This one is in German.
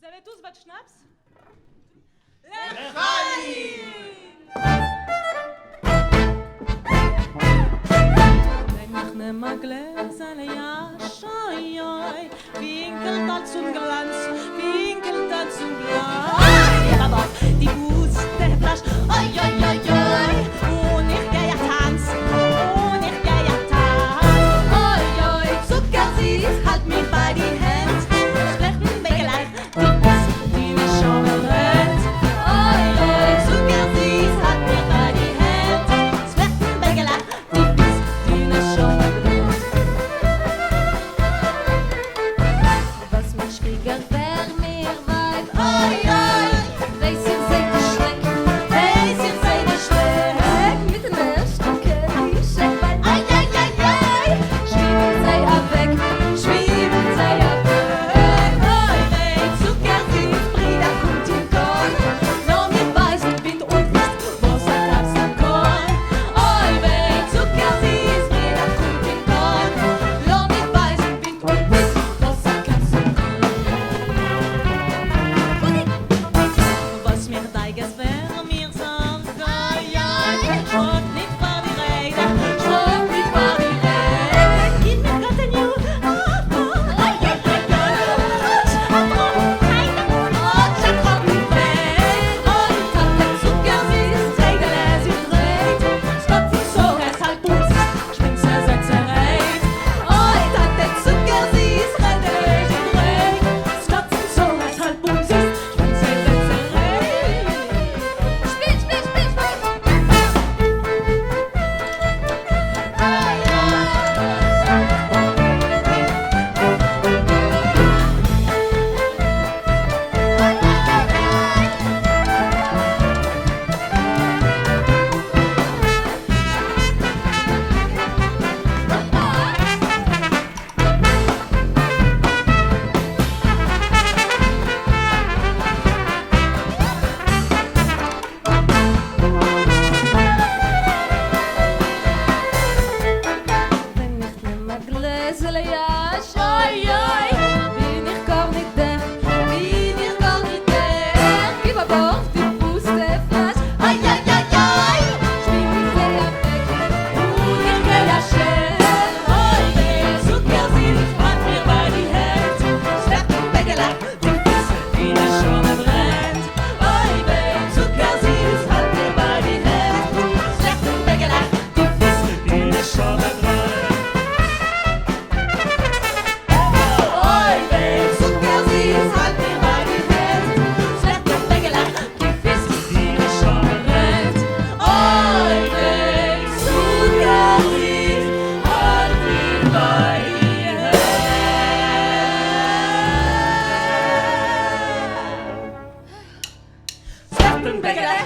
Vous avez tous votre schnapps? Wenn ich nimmer Glezele Yash, oi, oi, winkelt da zum Glanz, winkelt da zum Glanz. Aber die Buste flasch, oi, oi, oi, oi, und ich geh ja tanzen, und ich geh ja tanzen. Oi, oi, zuckersüß, halt mich bei die Hand, schlechten Bäckelei, die nicht schon brennt. Oi, oi, zuckersüß, halt mich bei die Hand, schlechten Bäckelei, die nicht schon brennt. Was mich schwieger wär mir Weib, oi, oi, weiß ihr seid die Schreck, weiß ihr seid die Schreck, mit den Erststücke, die Schreck, ai, ai, ai, ai, schwieben sei weg, schwieben sei weg, oi, wei, zuckersüß, Brüder, kommt in Korn, noch mit weißem Wind und Wist, was er gab's am Korn, oi, wei, zuckersüß, Brüder, kommt in Korn, noch mit weißem Wind und Wist, was er gab's am Korn. Was mir deiges wär, mir sagt, oi, oi, schrock nicht vor die Rede, schrock nicht vor die Rede. Gib mir grad ein Ju, oi, oi, oi, oi, ich hab nicht weg, oi, Tante Zuckersüß, Seidele, sie dreht, Stopfen so, es halt Bus, schwingst du Sätze reit. Oi, Tante Zuckersüß, Seidele, sie dreht, Stopfen so, es halt Bus, schwingst du Sätze reit. Spiel, spiel, spiel, spiel. Wenn ich nimmer Glezele Yash, oi, oi, bin ich gar nicht der, bin ich gar nicht der. Gib aber auf die Puste flasch, ai, ai, ai, ai, schwing mich sehr weg, und ich geh ja schnell. Oi, wei, Zuckersüß, halt mir bei die Hand, schleppen Bäckelei, die Füße, die nicht schon brennt. Oi, wei, Zuckersüß, halt mir bei die Hand, schleppen Bäckelei, die Füße, die nicht schon brennt. Oi, wei, Zuckersüß, halt mir bei die Hand, schleppen Bäckelei, die Füße, die nicht schon brennt. Oi, wei, Zuckersüß, halt mir bei die Hand. Schleppen Bäckelei,